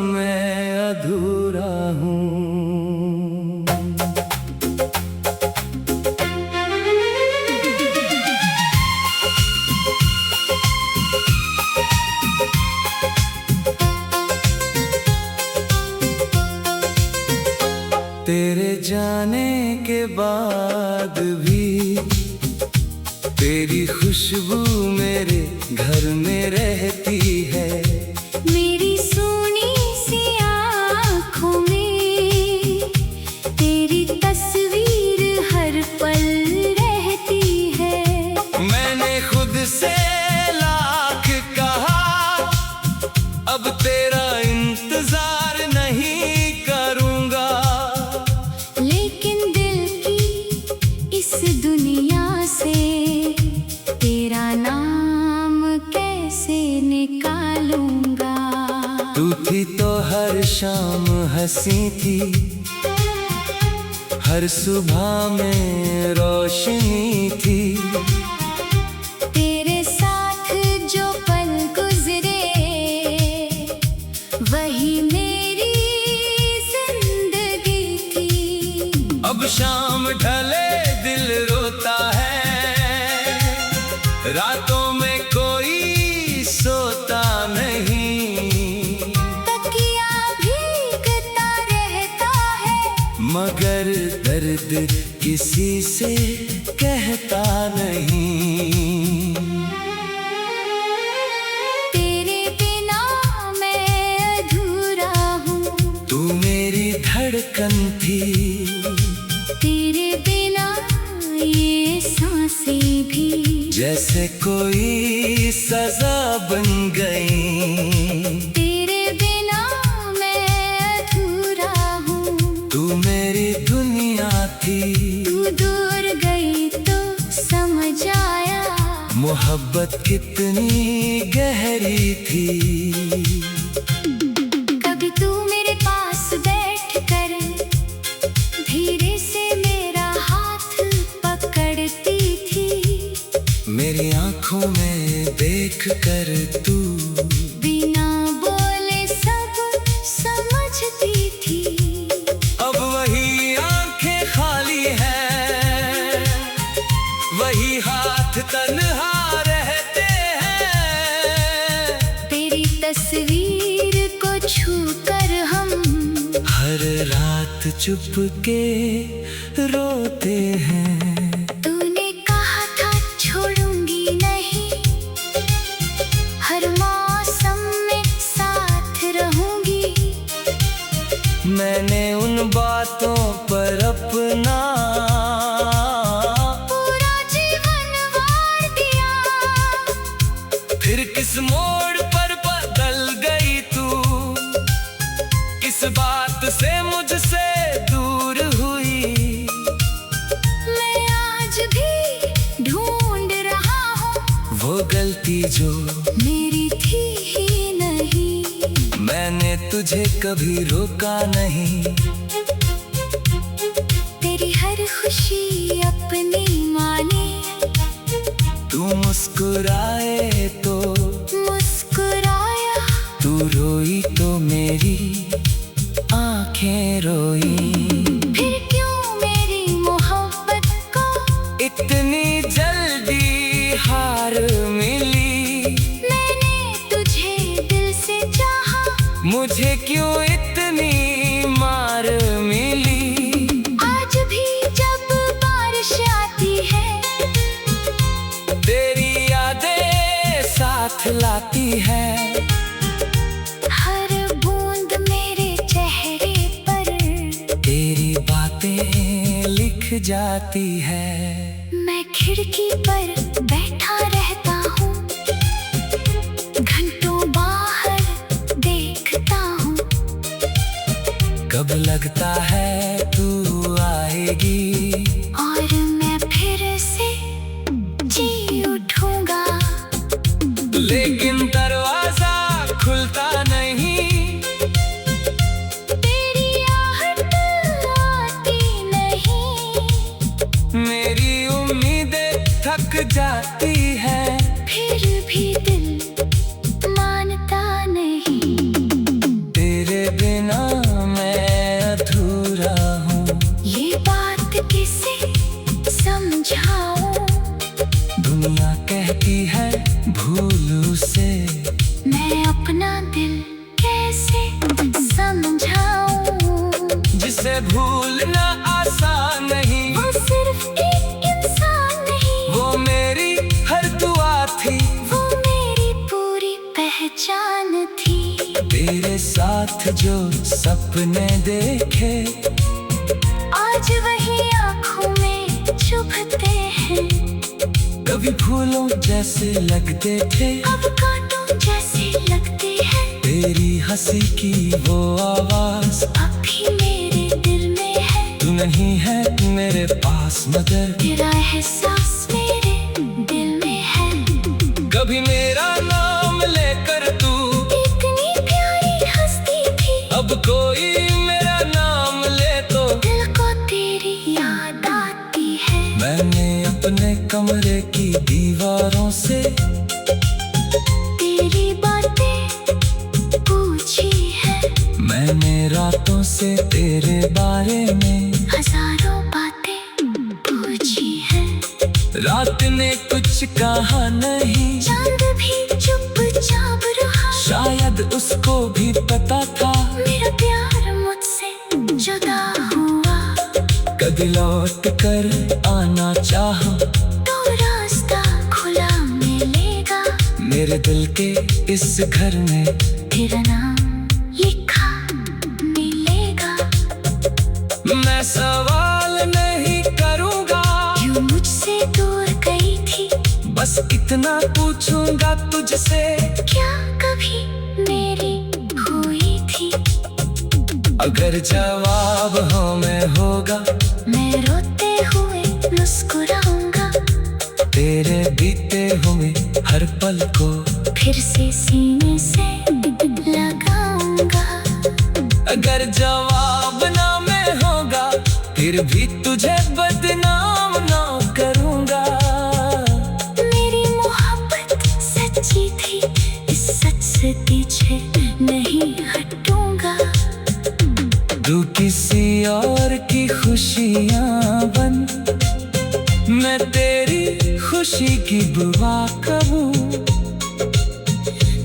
मैं अधूरा हूँ। तेरे जाने के बाद भी तेरी खुशबू मेरे घर में रहती है। मेरी सोनी सी आँखों में तेरी तस्वीर हर पल रहती है। मैंने खुद से लाख कहा अब तेरा इंतजार नहीं करूँगा, लेकिन दिल की इस दुनिया से तेरा नाम कैसे निकालूंगा। तू थी तो हर शाम हंसी थी, हर सुबह में रोशनी थी। तेरे साथ जो पल गुजरे वही मेरी जिंदगी थी। अब शाम ढले दिल रोता है, रातों में कोई सोता नहीं। तकिया भीगता रहता है मगर दर्द किसी से कहता नहीं। तेरे बिना मैं अधूरा हूँ। तू मेरी धड़कन थी, तेरे बिना ये सांसें भी जैसे कोई सजा बन गई। तेरे बिना मैं अधूरा हूँ। तू मेरी दुनिया थी, तू दूर गई तो समझ आया मोहब्बत कितनी गहरी थी। कभी तू मेरे पास बैठ कर धीरे से मेरा हाथ पकड़ती थी। मेरी आंखों में देख कर तू बिना बोले सब समझती थी। अब वही आंखें खाली है, वही हाथ तन्हा रहते हैं। तेरी तस्वीर को छू कर हम हर रात चुपके रोते हैं। तूने कहा था छोड़ूंगी नहीं, हर मौसम में साथ रहूंगी। मैंने उन बातों पर अपना पूरा जीवन वार दिया। फिर किस मोड़ पर बदल गई तू, किस बात से मुझसे दूर हुई। मैं आज भी ढूंढ रहा हूँ वो गलती जो मेरी थी ही नहीं। मैंने तुझे कभी रोका नहीं। तेरी हर खुशी अपनी माने, तू मुस्कुराए तो मुस्कुराया। तू रोई तो मेरी आंखें रोई। फिर क्यों मेरी मोहब्बत को इतनी जल्दी हार मिली। मैंने तुझे दिल से चाहा, मुझे क्यों इतनी मार मिली। आज भी जब बारिश आती है तेरी यादें साथ लाती है। हर बूंद मेरे चेहरे पर तेरी बातें लिख जाती है। मैं खिड़की पर बैठा रहता हूँ, घंटों बाहर देखता हूँ। कब लगता है तू आएगी और मैं फिर से जी उठूंगा। लेकिन दरवाजा खुलता नहीं। तेरी आहट आती नहीं। मेरी उम्मीदें थक जाती है। फिर भी दिल मानता नहीं। तेरे उसे भूलना आसान नहीं। वो सिर्फ एक इंसान नहीं, वो मेरी हर दुआ थी, वो मेरी पूरी पहचान थी। तेरे साथ जो सपने देखे आज वही आँखों में चुभते हैं। कभी फूलों जैसे लगते थे, अब कांटों जैसे लगते हैं। तेरी हंसी की वो आवाज अब भी मेरे दिल में है। तू नहीं है मेरे पास मगर तेरा एहसास मेरे दिल में है। कभी मेरा नाम लेकर तू इतनी प्यारी हंसती थी, अब कोई मेरा नाम ले तो दिल को तेरी याद आती है। मैंने अपने कमरे की दीवारों से तेरी बातें पूछी है। मैंने रातों से तेरे बारे में हजारों बातें पूछी है। रात ने कुछ कहा नहीं, चांद भी चुपचाप रहा। शायद उसको भी पता था मेरा प्यार मुझसे जुदा हुआ। कभी लौट कर आना चाहा तो रास्ता खुला मिलेगा। मेरे दिल के इस घर में तेरा नाम लिखा मिलेगा। मैं सवाल नहीं करूँगा, क्यों मुझसे दूर गई थी। बस इतना पूछूंगा तुझसे, क्या कभी मेरी हुई थी। अगर जवाब हाँ में होगा मैं रोते हुए मुस्कुराऊंगा। तेरे बीते हुए हर पल को फिर से सीने से लगाऊंगा। अगर जवाब ना में होगा फिर भी तुझे बदनाम ना करूँगा। मेरी मोहब्बत सच्ची थी, इस सच से पीछे नहीं हटूंगा। तू किसी और की खुशियाँ बन, मैं तेरी खुशी की दुआ करूँ।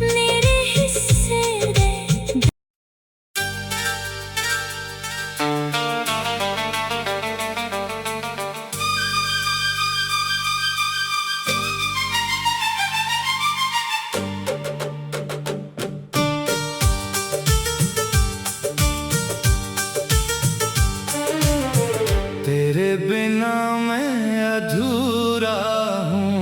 मेरे हिस्से दे। तेरे बिना मैं अधूरा हूँ।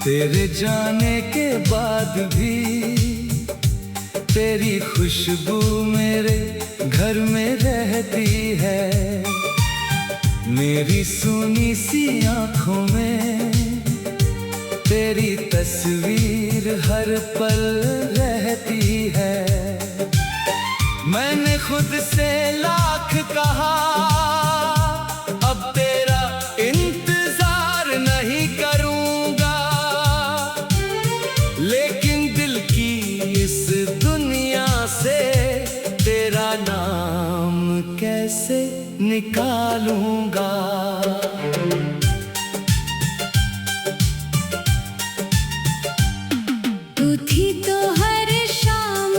तेरे जाने के बाद भी तेरी खुशबू मेरे घर में रहती है। मेरी सुनी सी आँखों में तेरी तस्वीर हर पल रहती है। मैंने खुद से लाख कहा अब तेरा इंतजार नहीं करूँगा, लेकिन दिल की इस दुनिया से तेरा नाम कैसे निकालूंगा। तू थी तो हर शाम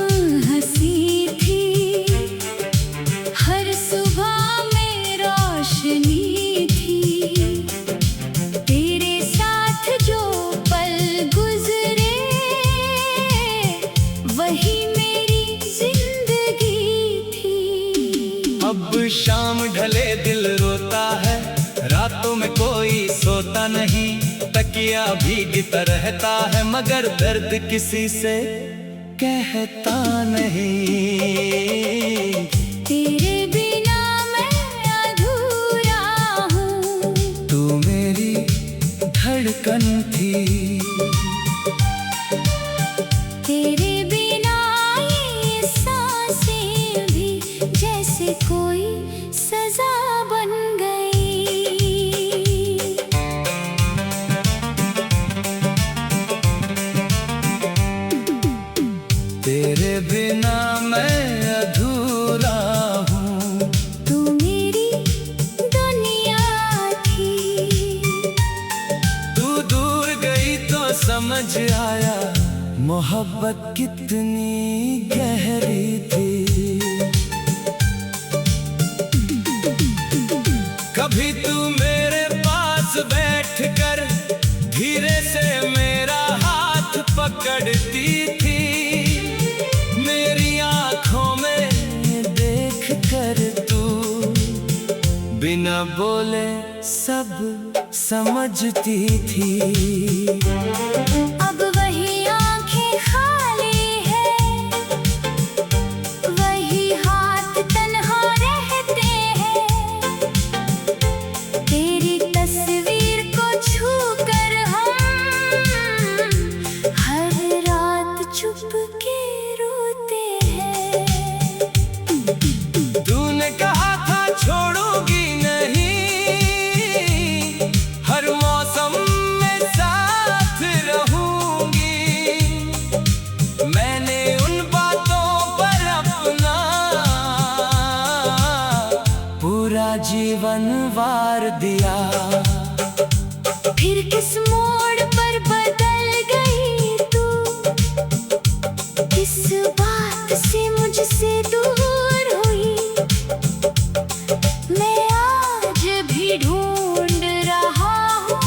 हंसी थी, हर सुबह में रोशनी थी। तेरे साथ जो पल गुजरे वही मेरी जिंदगी थी। अब शाम ढले दिल रोता है, रातों में कोई सोता नहीं। तकिया भीगता रहता है मगर दर्द किसी से कहता नहीं। तेरे बिना मैं अधूरा हूँ। तू मेरी धड़कन थी, तेरे बिना ये सांसें भी जैसे कोई सजा बन गई। तेरे बिना मैं अधूरा हूँ। तू मेरी दुनिया थी। तू दूर गई तो समझ आया मोहब्बत कितनी गहरी थी। कभी तू मेरे पास बैठकर धीरे से मेरा हाथ पकड़ती थी, मेरी आंखों में देख कर तू बिना बोले सब समझती थी। अब वही आंखें खाली है, वही हाथ तन्हा रहते हैं, तेरी तस्वीर को छू कर हम हर रात चुप के रोते हैं। तूने कहा था छोड़ूंगी नहीं, हर मौसम में साथ रहूंगी। मैंने उन बातों पर अपना पूरा जीवन वार दिया। फिर किस मोड़ पर बदल गई तू, किस बात से मुझसे दूर हुई। मैं आज भी ढूंढ रहा हूँ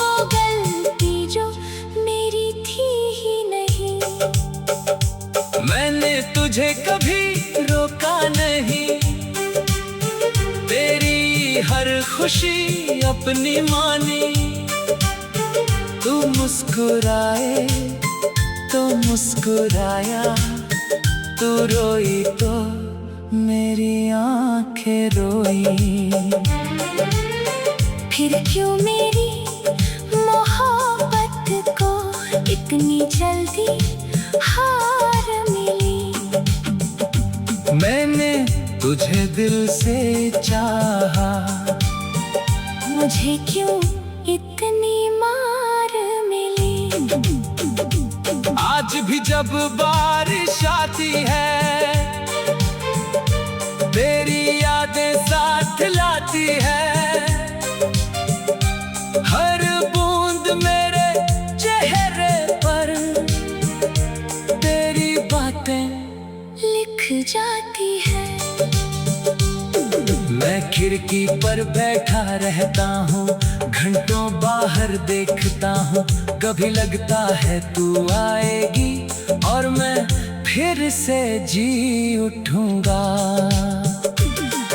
वो गलती जो मेरी थी ही नहीं। मैंने तुझे कभी रोका नहीं, तेरी हर खुशी अपनी मानी। तू मुस्कुराए तो मुस्कुराया, तू रोई तो मेरी आंखें रोई। फिर क्यों मेरी मोहब्बत को इतनी जल्दी हार मिली। मैंने तुझे दिल से चाहा, मुझे क्यों इतनी मार मिली। आज भी जब बारिश आती है, तेरी यादें साथ लाती है। हर बूंद मेरे चेहरे पर तेरी बातें लिख जाती है। मैं खिड़की पर बैठा रहता हूँ, घंटों बाहर देखता हूँ। कभी लगता है तू आएगी और मैं फिर से जी उठूंगा।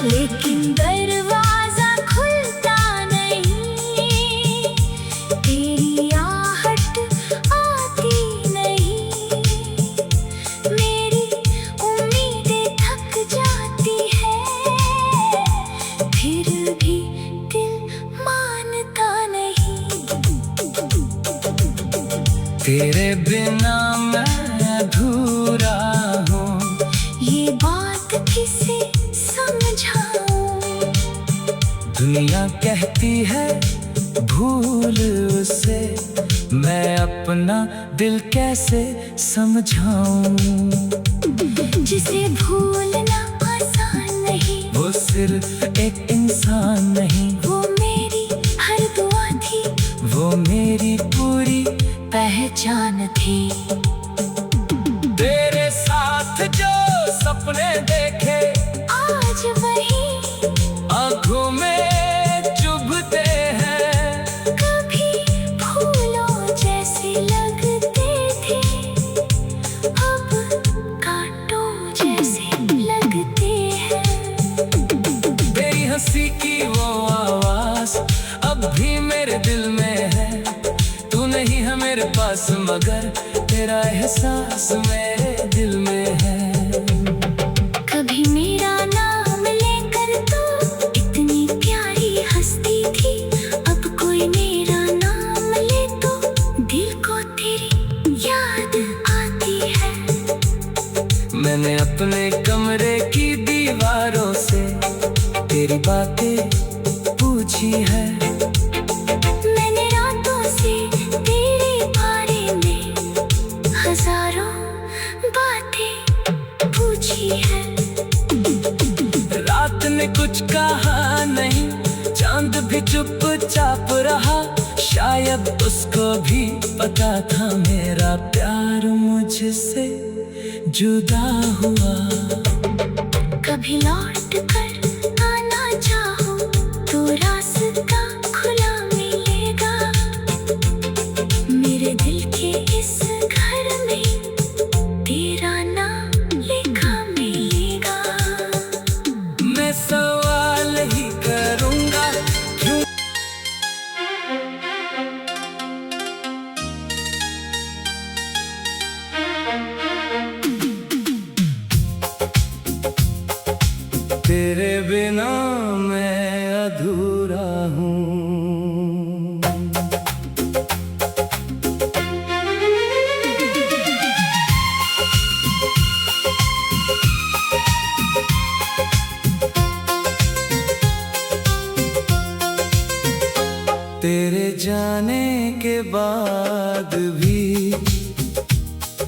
लेकिन दरवाजा खुलता नहीं, तेरी आहट आती नहीं। मेरी उम्मीदें थक जाती है, फिर भी दिल मानता नहीं। तेरे बिना मैं अधूरा हूँ, ये बात किसे समझाऊं। दुनिया कहती है भूल उसे, मैं अपना दिल कैसे समझाऊं। जिसे भूलना आसान नहीं, वो सिर्फ एक इंसान नहीं, वो मेरी हर दुआ थी, वो मेरी पूरी पहचान थी। तेरे साथ जो सपने देखे आज वही आंखों में चुभते हैं। कभी फूलों जैसे लगते थे, अब कांटों जैसे लगते हैं। तेरी हंसी की वो आवाज अब भी मेरे दिल में है। तू नहीं है मेरे पास मगर तेरा एहसास मेरे दिल में है। कभी मेरा नाम लेकर तो इतनी प्यारी हंसती थी, अब कोई मेरा नाम ले तो दिल को तेरी याद आती है। मैंने अपने कमरे की दीवारों से तेरी बातें पूछी है। मैंने रातों से तेरे बारे में हजारों बातें पूछी है। रात ने कुछ कहा नहीं, चांद भी चुपचाप रहा। शायद उसको भी पता था मेरा प्यार मुझसे जुदा हुआ। कभी लौट कर आना चाहो तो रास्ता खुला मिलेगा। मेरे दिल के इस घर में तेरा नाम लिखा मिलेगा। मैं सवाल ही करूँगा क्यों तेरे बिना मैं अधूरा हूँ। तेरे जाने के बाद भी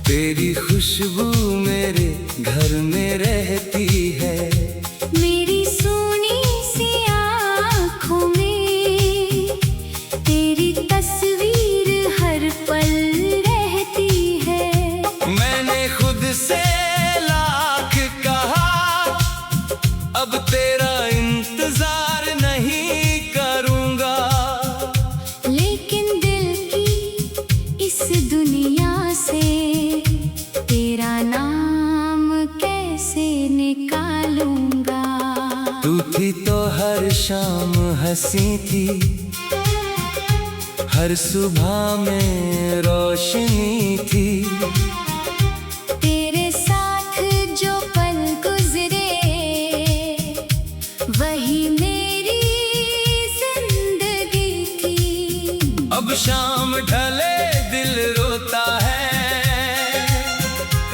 तेरी खुशबू मेरे घर में रहती है। मेरी सोनी सी आँखों में तेरी तस्वीर हर पल रहती है। मैंने खुद से लाख कहा अब तेरा इंतजार नहीं करूँगा, लेकिन दिल की इस दुनिया से तेरा नाम कैसे निकालूंगा। तू थी तो हर शाम हंसी थी, हर सुबह में रोशनी थी। तेरे साथ जो पल गुजरे वही मेरी जिंदगी थी। अब शाम ढले दिल रोता है,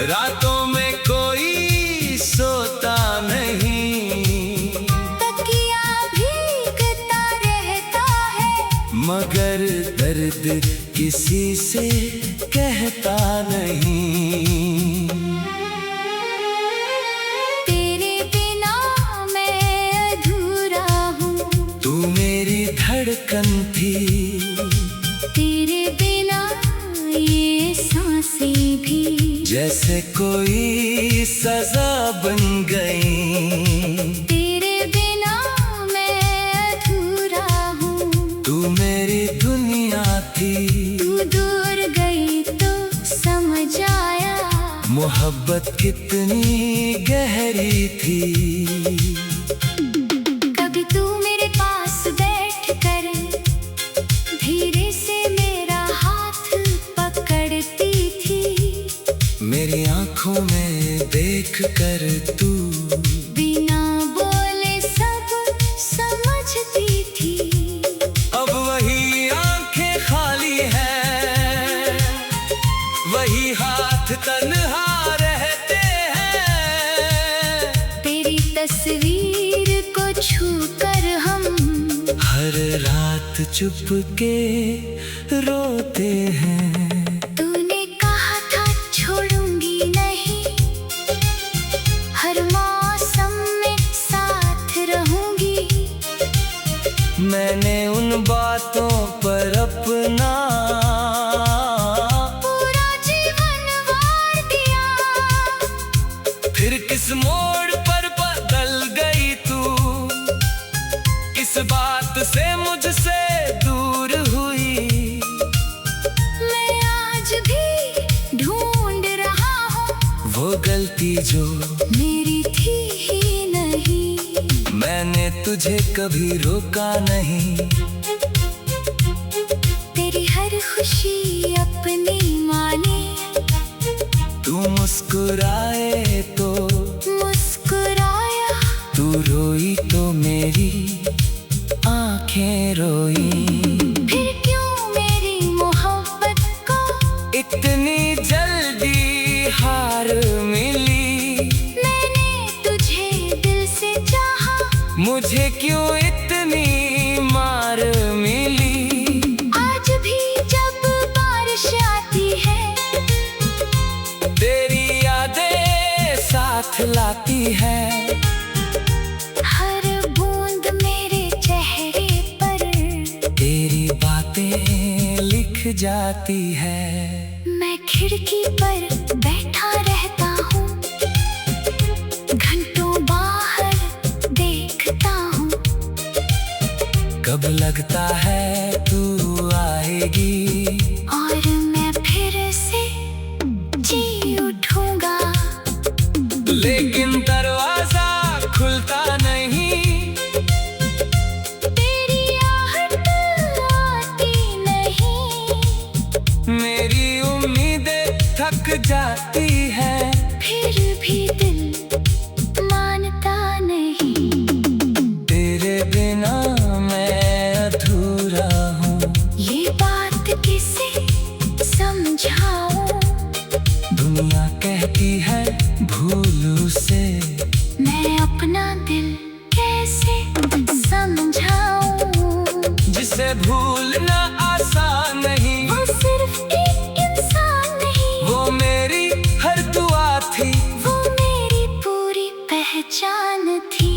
रातों में कोई सोता नहीं। तकिया भीगता रहता है मगर दर्द किसी से कहता नहीं। तेरे बिना मैं अधूरा हूँ। तू मेरी धड़कन थी, तेरे बिना ये सांसें भी जैसे कोई सजा बन गई। तेरे बिना मैं अधूरा हूँ। तू मेरी दुनिया थी, तू दूर गई तो समझ आया मोहब्बत कितनी गहरी थी। कभी तू मेरे पास बैठ कर धीरे से मेरा हाथ पकड़ती थी। मेरी आंखों में देख कर तू बिना बोले सब समझती थी। अब वही आंखें खाली है, वही हाथ तन्हा रहते हैं। तेरी तस्वीर को छू कर हम हर रात चुपके रोते हैं। तूने कहा था छोड़ूंगी नहीं, हर मौसम में साथ रहूंगी। मैंने उन बातों पर अपना पूरा जीवन वार दिया। फिर किस मोड़ पर बदल गई तू, किस बात से मुझसे दूर हुई। मैं आज भी ढूंढ रहा हूँ वो गलती जो मेरी थी ही नहीं। मैंने तुझे कभी रोका नहीं। तेरी हर खुशी अपनी माने, तू मुस्कुराए तो मुस्कुराया। तू रोई तो मेरी आंखें रोई। फिर क्यों मेरी मोहब्बत को इतनी जल्दी हार मिली। मैंने तुझे दिल से चाहा, मुझे क्यों इतनी मार मिली। आज भी जब बात तेरी बातें लिख जाती है। मैं खिड़की पर बैठा रहता हूँ, घंटों बाहर देखता हूँ। कब लगता है तू आएगी और मैं फिर से जी उठूंगा, लेकिन दरवाजा खुलता नहीं। तेरी आहट आती नहीं, मेरी उम्मीदें थक जाती है। फिर भी दिल मानता नहीं। तेरे बिना मैं अधूरा हूँ, ये बात किसे समझाऊं? दुनिया कहती है भूल उसे, मैं अपना दिल कैसे समझाऊं? जिसे भूलना आसान नहीं। वो सिर्फ एक इंसान नहीं, वो मेरी हर दुआ थी, वो मेरी पूरी पहचान थी।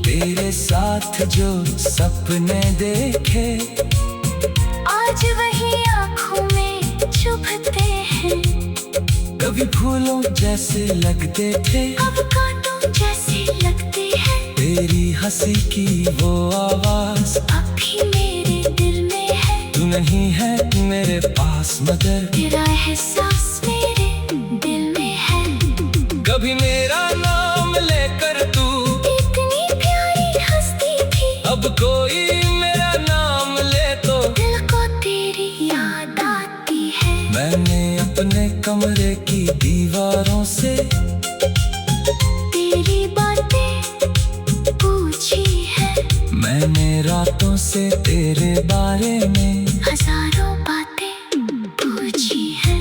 तेरे साथ जो सपने देखे आज वही आँखों में चुभते हैं। कभी फूलों जैसे लगते थे, अब कांटों जैसे लगते हैं। तेरी हंसी की वो आवाज अब भी मेरे दिल में है। तू नहीं है मेरे पास मगर तेरा एहसास मेरे दिल में है। कभी मेरा नाम लेकर तू इतनी प्यारी हंसती थी, अब कोई मेरा नाम ले तो दिल को तेरी याद आती है। मैंने अपने कमरे की दीवारों से तेरी बातें पूछी है, मैंने रातों से तेरे बारे में हजारों बातें पूछी है।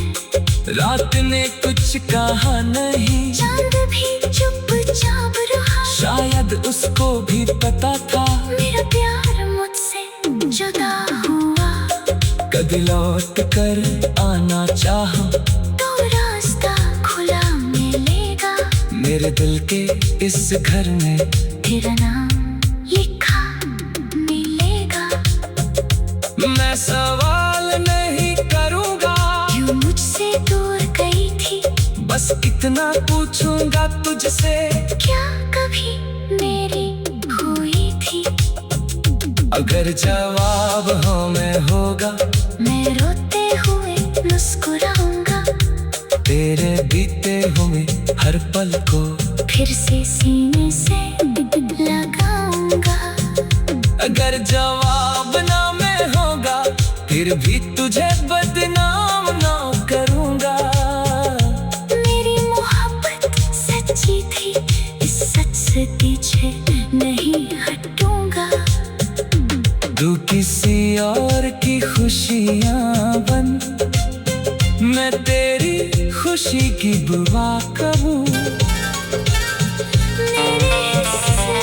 रात ने कुछ कहा नहीं, चांद भी चुपचाप रहा। शायद उसको भी पता था मेरा प्यार मुझसे जुदा हुआ। कभी लौट कर आना चाहा तो रास्ता खुला मिलेगा। मेरे दिल के इस घर में तेरा नाम लिखा मिलेगा। मैं सवाल नहीं करूँगा, क्यों मुझसे दूर गई थी? बस इतना पूछूंगा तुझसे, क्या कभी मेरी हुई थी? अगर जवाब हाँ में होगा, मैं रोते हुए मुस्कुराऊंगा। तेरे बीते हुए हर पल को फिर से सीने से लगाऊंगा। अगर जवाब ना में होगा, फिर भी तुझे बदनाम ना करूँगा। मेरी मोहब्बत सच्ची थी, इस सच से पीछे नहीं हटूंगा। तू किसी और की खुशियाँ बन, मैं तेरी खुशी की बुआ करूँ। मेरे हिस्से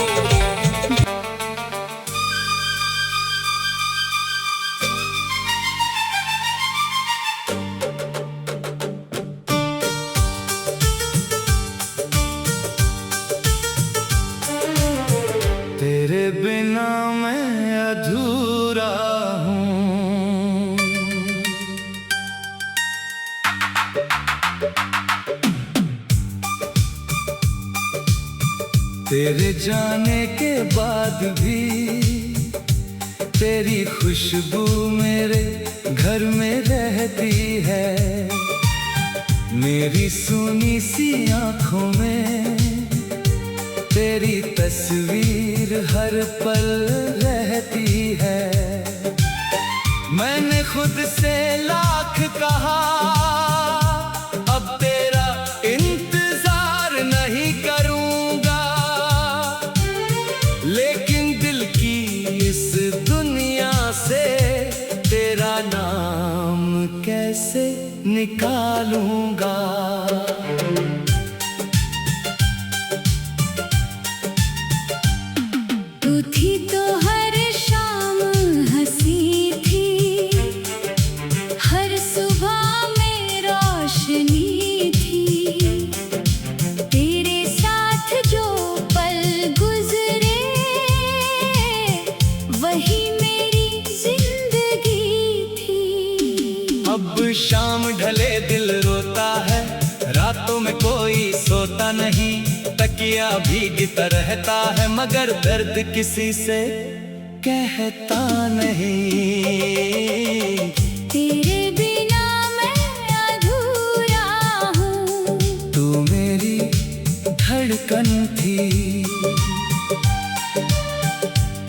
तेरे बिना मैं अधूरा हूँ। तेरे जाने के बाद भी तेरी खुशबू मेरे घर में रहती है। मेरी सुनी सी आँखों में तेरी तस्वीर हर पल रहती है। मैंने खुद से लाख कहा, अब तेरा इंतजार नहीं करूँगा, लेकिन दिल की इस दुनिया से तेरा नाम कैसे निकालूंगा। तू थी तो हर शाम हंसी थी, हर सुबह में रोशनी थी। तेरे साथ जो पल गुजरे, वही मेरी जिंदगी शाम ढले दिल रोता है, रातों में कोई सोता नहीं। तकिया भीगता रहता है मगर दर्द किसी से कहता नहीं। तेरे बिना मैं अधूरा हूँ, तू मेरी धड़कन थी।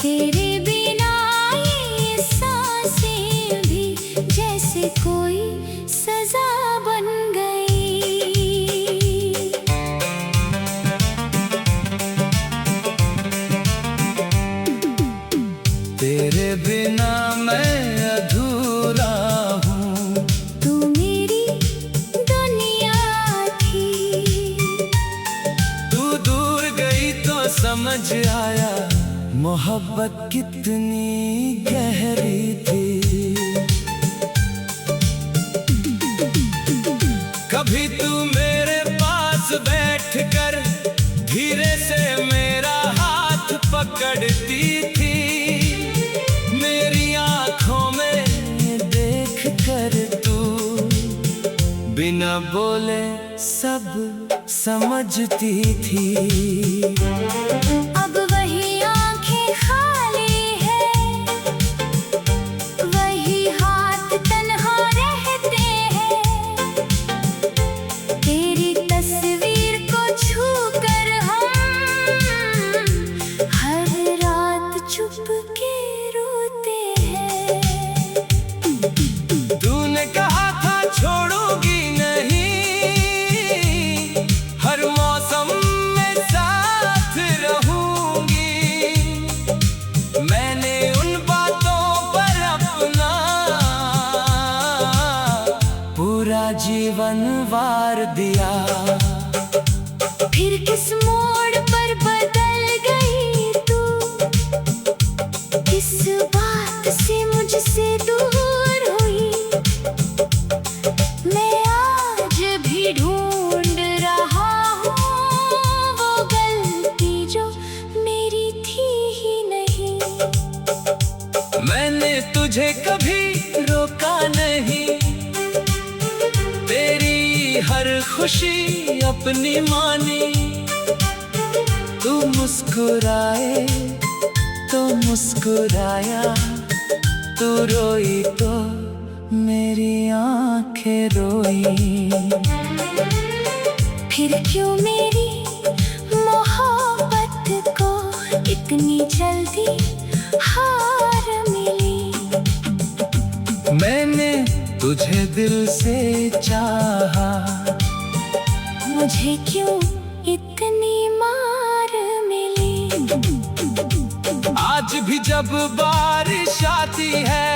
तेरे बिना ये सांसें भी जैसे कोई सजा बन गई। तेरे बिना मैं अधूरा हूँ, तू मेरी दुनिया थी। तू दूर गई तो समझ आया मोहब्बत कितनी गहरी थी। कभी तू मेरे पास बैठकर धीरे से मेरा हाथ पकड़ती थी। मेरी आँखों में देख कर तू बिना बोले सब समझती थी। अब वही आंखें खाली है, वही हाथ तन्हा रहते हैं। तेरी तस्वीर को छू कर हम हर रात चुप के रोते हैं। तूने कहा था छोड़ूंगी नहीं, हर मौसम में साथ रहूंगी। मैंने उन बातों पर अपना पूरा जीवन वार दिया। फिर किस मोड़ पर बदल गई तू, किस बात से मुझसे दूर हुई। मैं आज भी ढूंढ रहा हूँ वो गलती जो मेरी थी ही नहीं। मैंने तुझे कभी रोका नहीं, तेरी हर खुशी अपनी मानी। तू मुस्कुराए तो मुस्कुराया, तू रोई तो मेरी आंखें रोई। फिर क्यों मेरी मोहब्बत को इतनी जल्दी हार मिली। मैंने तुझे दिल से चाहा, मुझे क्यों इतनी मार मिली। आज भी जब बारिश आती है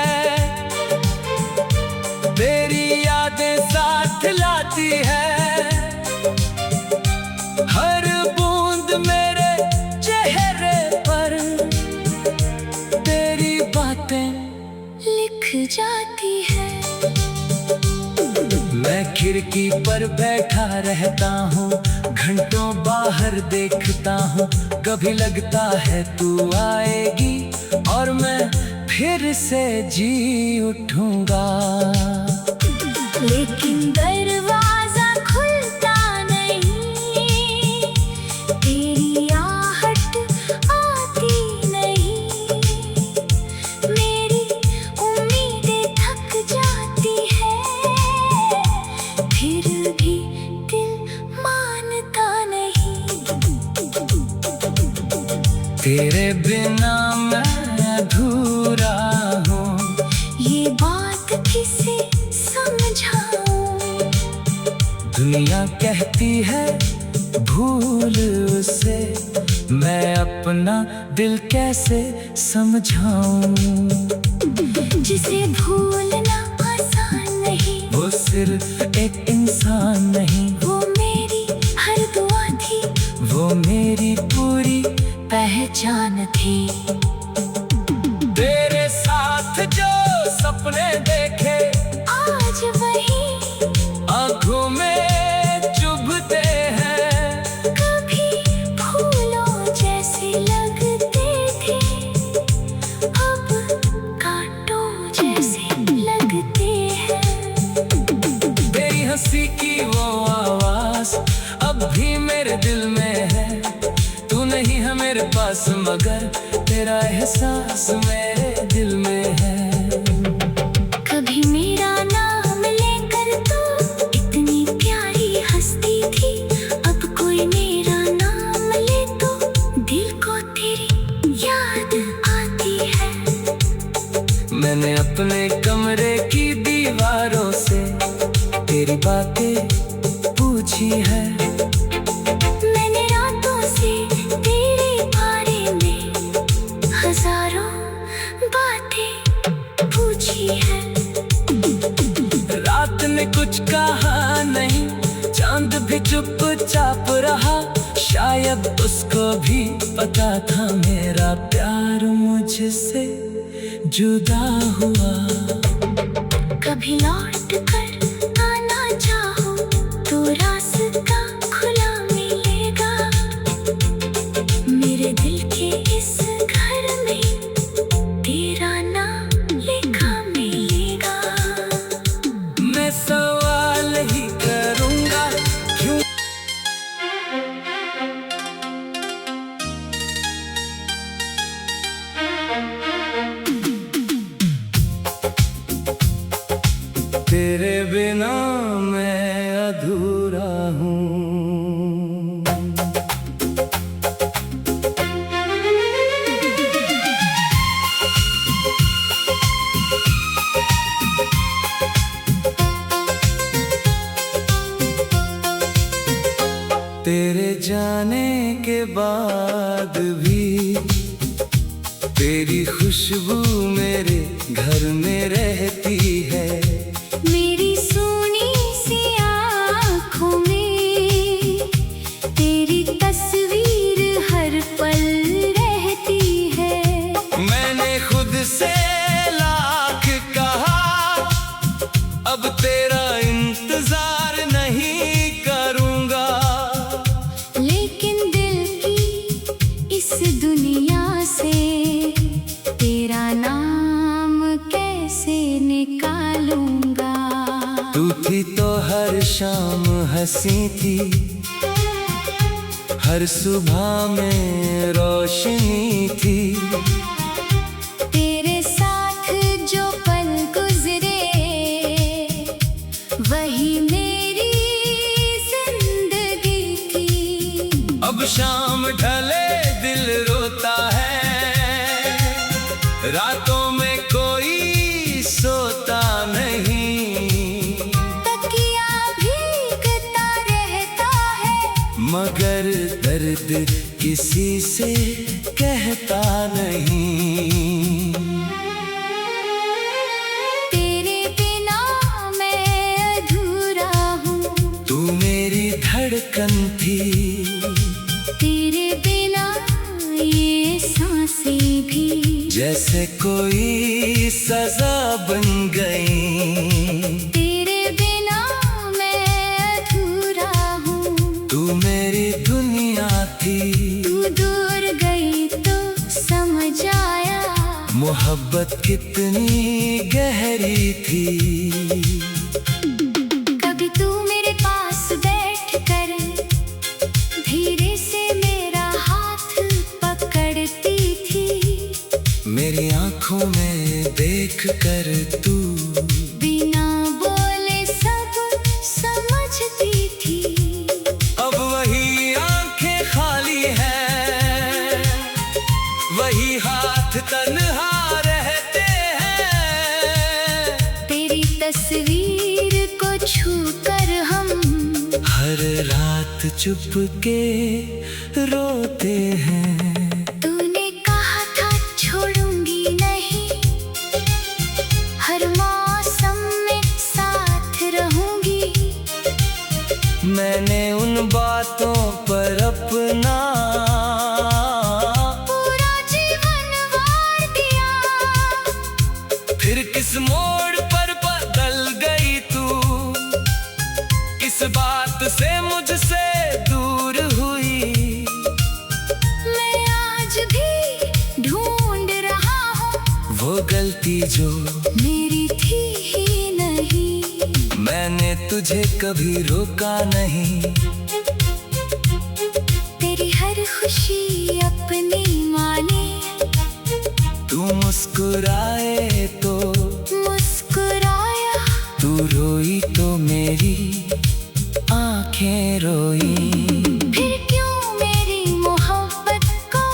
तेरी यादें साथ लाती है। हर बूंद मेरे चेहरे पर तेरी बातें लिख जाती है। मैं खिड़की पर बैठा रहता हूँ, घंटों बाहर देखता हूँ। कभी लगता है तू आएगी और मैं फिर से जी उठूंगा। लेकिन दरवाजा खुलता नहीं, तेरी आहट आती नहीं। मेरी उम्मीदें थक जाती है, फिर भी दिल मानता नहीं। तेरे बिना मैं अधूरा हूँ, ये बात किसे समझाऊं। दुनिया कहती है भूल उसे, मैं अपना दिल कैसे समझाऊं। जिसे भूलना आसान नहीं, वो सिर्फ एक इंसान नहीं, वो मेरी हर दुआ थी, वो मेरी पूरी पहचान थी। तेरे साथ जो सपने देखे आज वही आंखों में चुभते हैं। कभी फूलों जैसे लगते थे, अब कांटों जैसे लगते हैं। पास, मगर तेरा एहसास मेरे दिल में है। कभी मेरा नाम लेकर तो इतनी प्यारी हंसती थी, अब कोई मेरा नाम ले तो दिल को तेरी याद आती है। मैंने अपने कमरे की दीवारों से तेरी बातें पूछी है। मैंने रातों से तेरे बारे में हजारों बातें पूछी है। रात ने कुछ कहा नहीं, चांद भी चुपचाप रहा, शायद उसको भी पता था मेरा प्यार मुझसे जुदा हुआ। कभी लौट कर आना चाहो तो रास्ता खुला मिलेगा, मेरे दिल के इस घर में तेरा नाम लिखा मिलेगा। मैं सवाल ही करूंगा क्यों तेरे बिना मैं अधूरा हूँ। तेरे जाने के बाद भी तेरी खुशबू मेरे घर में रहती है। मेरी सोनी सी आँखों में तेरी तस्वीर हर पल रहती है। मैंने खुद से लाख कहा, अब तेरा इंतजार नहीं करूंगा, लेकिन दिल की इस दुनिया से तेरा नाम कैसे निकालूंगा। तू थी तो हर शाम हंसी थी, हर सुबह में रोशनी थी। तेरे साथ जो पल गुजरे वही मेरी जिंदगी थी। अब शाम ढले दिल रोता है, रातों में कोई सोता नहीं। तकिया भीगता रहता है, मगर दर्द किसी से कहता नहीं। तेरे बिना मैं अधूरा हूँ, तू मेरी धड़कन थी, तेरे बिना ये सांसें भी जैसे कोई सजा बन गई। तेरे बिना मैं अधूरा हूँ, तू मेरी दुनिया थी, तू दूर गई तो समझ आया मोहब्बत कितनी गहरी थी। कभी तू मेरे पास बैठ कर धीरे से मेरा हाथ पकड़ती थी, मेरी आंखों में देख कर तू बिना बोले सब समझती थी। अब वही आंखें खाली है, वही हाथ तन्हा रहते हैं। तेरी तस्वीर को छू कर हम हर रात चुपके रोते हैं। तूने कहा था छोड़ूंगी नहीं, हर मौसम में साथ रहूंगी। मैंने उन बातों पर अपना पूरा जीवन वार दिया, फिर किस मोड़ पर बदल गई तू, किस बात से मुझसे दूर हुई। मैं आज भी ढूंढ रहा हूँ वो गलती जो मेरी थी ही नहीं। मैंने तुझे कभी रोका नहीं, तेरी हर खुशी अपनी मुस्कुराए तो मुस्कुराया, तू रोई तो मेरी आंखें रोई। फिर क्यों मेरी मोहब्बत को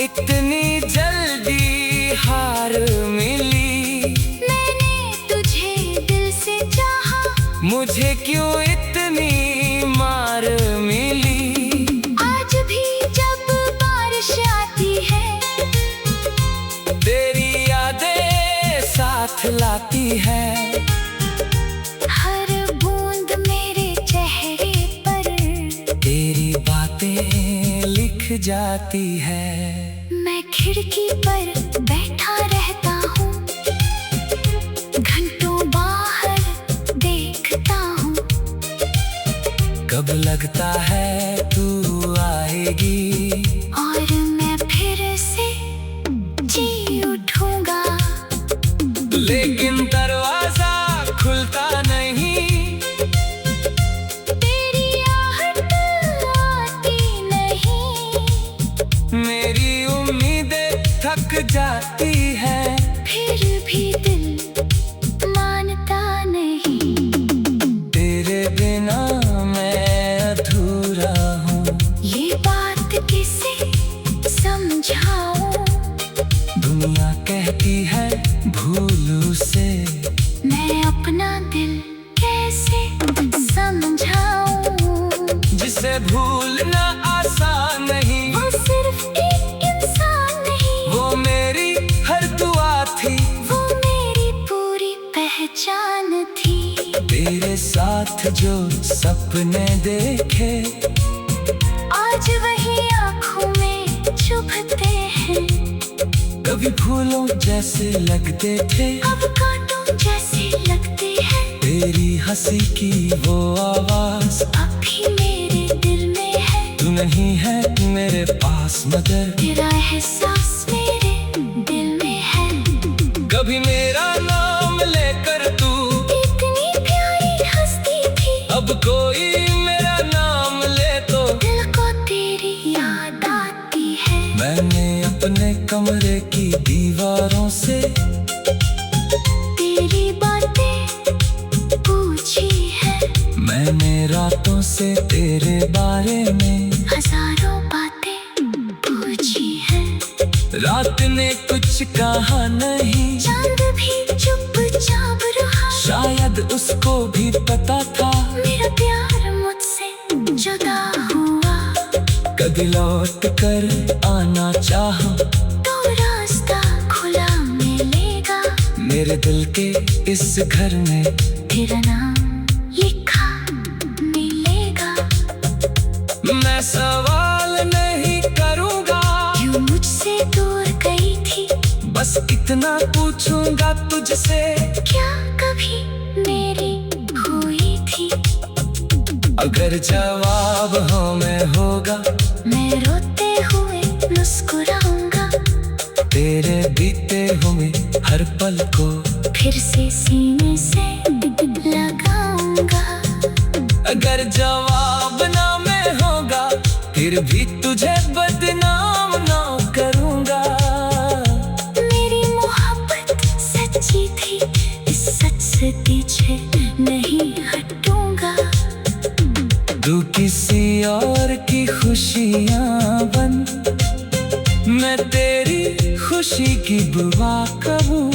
इतनी जल्दी हार मिली, मैंने तुझे दिल से चाहा, मुझे क्यों इतनी मार मिली। आज भी जब बारिश आती है तेरी यादें साथ लाती है, हर बूंद मेरे चेहरे पर तेरी बातें लिख जाती है। मैं खिड़की पर बैठा रहता हूँ, घंटों बाहर देखता हूँ, कब लगता है तू आएगी और मैं फिर से जी उठूंगा। लेकिन दरवाजा खुलता नहीं, तेरी आहट आती नहीं, मेरी उम्मीदें थक जाती है, फिर भी दिल मानता नहीं। तेरे बिना मैं अधूरा हूँ, ये बात किसे समझाऊं, दुनिया कहती है भूल उसे, मैं अपना दिल कैसे समझाऊं। जिसे भूलना आसान नहीं, वो सिर्फ एक इंसान नहीं, वो मेरी हर दुआ थी, वो मेरी पूरी पहचान थी। तेरे साथ जो सपने देखे आज वही आँखों में चुभते हैं, कभी फूलों जैसे लगते थे, अब कांटों जैसे लगते हैं। तेरी हंसी की वो आवाज अब भी मेरे दिल में है, तू नहीं है मेरे पास मगर तेरा एहसास मेरे दिल में है। कभी मेरा नाम लेकर तू इतनी प्यारी हंसती थी, अब कोई मेरा नाम ले तो दिल को तेरी याद आती है। मैंने अपने कमरे की दीवारों से तेरी बातें पूछी है, मैंने रातों से तेरे बारे में हजारों बातें पूछी है। रात ने कुछ कहा नहीं, चांद भी चुपचाप रहा, शायद उसको भी पता था मेरा प्यार मुझसे जुदा हुआ। कभी लौट कर आना चाहा, तो रास्ता खुला मिलेगा, मेरे दिल के इस घर में तेरा नाम लिखा मिलेगा। मैं सवाल नहीं करूँगा, क्यों मुझसे दूर गई थी, बस इतना पूछूंगा तुझसे, क्या कभी मेरी हुई थी। अगर जवाब हाँ में होगा, मैं रोते हुए मुस्कुराऊंगा, तेरे बीते हुए हर पल को फिर से सीने से लगाऊंगा। अगर जवाब ना में होगा, फिर भी तुझे बदनाम ना करूँगा। मेरी मोहब्बत सच्ची थी, इस सच से पीछे नहीं हटूंगा। तू किसी और की खुशियाँ बन, मैं तेरी खुशी की बुआ करूँ।